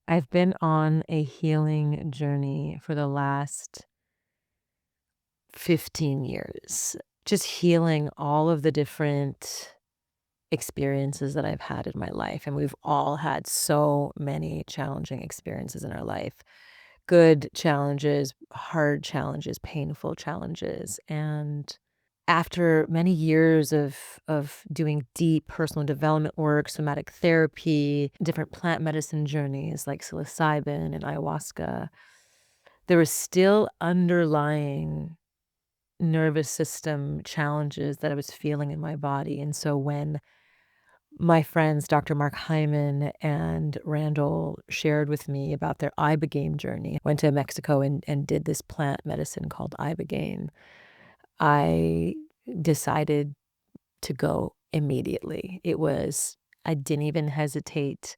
I've been on a healing journey for the last 15 years, just healing all of the different experiences that I've had in my life. And we've all had so many challenging experiences in our life, good challenges, hard challenges, painful challenges. And after many years of doing deep personal development work, somatic therapy, different plant medicine journeys like psilocybin and ayahuasca, there was still underlying nervous system challenges that I was feeling in my body. And so when my friends, Dr. Mark Hyman and Randall, shared with me about their Ibogaine journey, went to Mexico and did this plant medicine called Ibogaine, I decided to go immediately. I didn't even hesitate,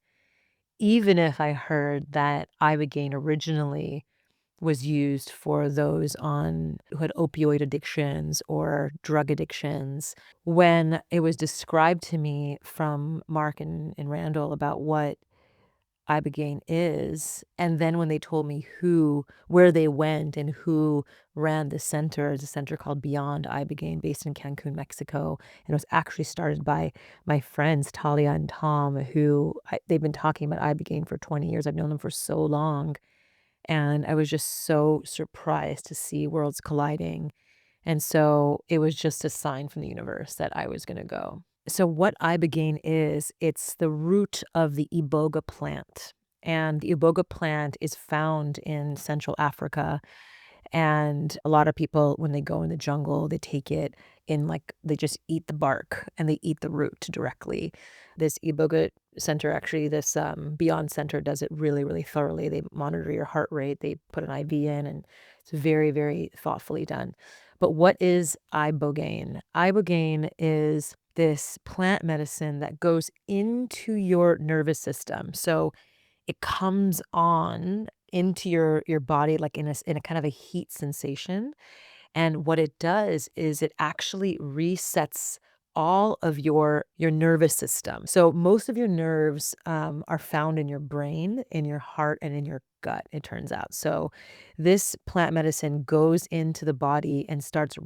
even if I heard that Ibogaine originally was used for those who had opioid addictions or drug addictions. When it was described to me from Mark and Randall about what Ibogaine is, and then when they told me where they went and who ran the center, it's a center called Beyond Ibogaine based in Cancun, Mexico, and it was actually started by my friends Talia and Tom, they've been talking about Ibogaine for 20 years. I've known them for so long, and I was just so surprised to see worlds colliding. And so it was just a sign from the universe that I was gonna go. So what ibogaine is, it's the root of the iboga plant. And the iboga plant is found in Central Africa. And a lot of people, when they go in the jungle, they take it they just eat the bark and they eat the root directly. This iboga center, actually, this Beyond Center does it really, really thoroughly. They monitor your heart rate, they put an IV in, and it's very, very thoughtfully done. But what is ibogaine? Ibogaine is this plant medicine that goes into your nervous system. So it comes on into your body like in a kind of a heat sensation, and what it does is it actually resets all of your nervous system. So most of your nerves are found in your brain, in your heart, and in your gut, it turns out. So this plant medicine goes into the body and starts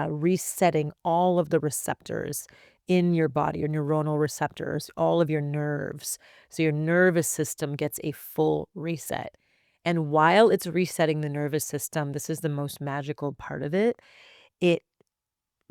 resetting all of the receptors in your body, your neuronal receptors, all of your nerves. So your nervous system gets a full reset. And while it's resetting the nervous system, this is the most magical part of it. It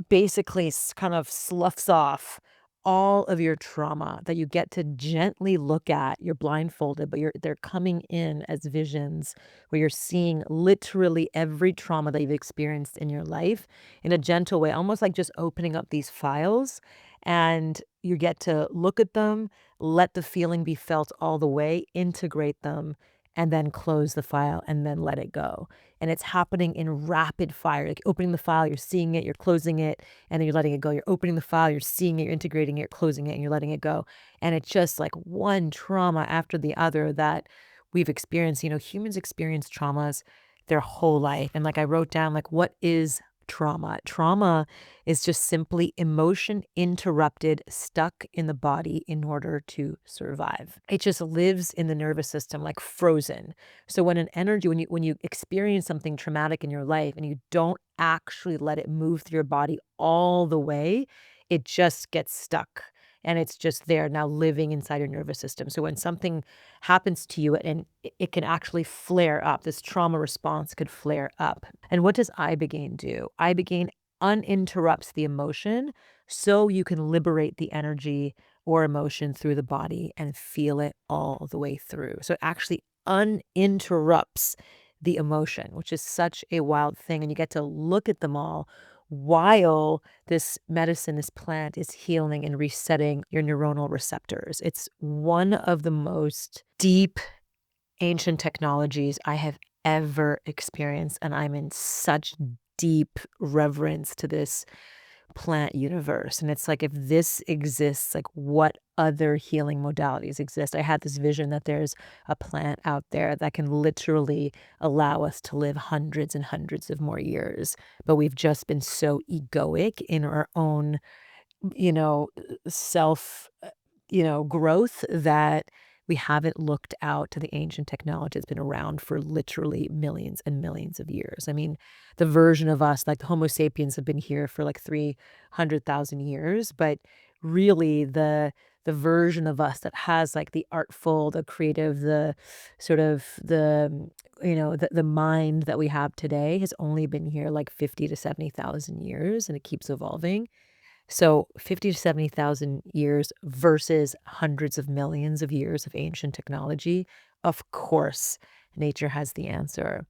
basically kind of sloughs off all of your trauma that you get to gently look at. You're blindfolded, but they're coming in as visions where you're seeing literally every trauma that you've experienced in your life in a gentle way, almost like just opening up these files. And you get to look at them, let the feeling be felt all the way, integrate them, and then close the file and then let it go. And it's happening in rapid fire, like opening the file, you're seeing it, you're closing it, and then you're letting it go. You're opening the file, you're seeing it, you're integrating it, you're closing it, and you're letting it go. And it's just like one trauma after the other that we've experienced. Humans experience traumas their whole life. And like I wrote down, like, what is trauma? Trauma is just simply emotion interrupted, stuck in the body in order to survive. It just lives in the nervous system like frozen. So when you experience something traumatic in your life and you don't actually let it move through your body all the way, it just gets stuck. And it's just there now living inside your nervous system. So when something happens to you and it can actually flare up, this trauma response could flare up. And what does Ibogaine do? Ibogaine uninterrupts the emotion so you can liberate the energy or emotion through the body and feel it all the way through. So it actually uninterrupts the emotion, which is such a wild thing. And you get to look at them all while this medicine, this plant is healing and resetting your neuronal receptors. It's one of the most deep ancient technologies I have ever experienced, and I'm in such deep reverence to this plant universe. And it's like, if this exists, like, what other healing modalities exist? I had this vision that there's a plant out there that can literally allow us to live hundreds and hundreds of more years, but we've just been so egoic in our own, you know, self, growth, that We haven't looked out to the ancient technology that's been around for literally millions and millions of years. I mean, the version of us, like the Homo sapiens, have been here for like 300,000 years, but really the version of us that has like the artful, the creative, the sort of the mind that we have today has only been here like 50 to 70,000 years, and it keeps evolving. So 50 to 70,000 years versus hundreds of millions of years of ancient technology. Of course, nature has the answer.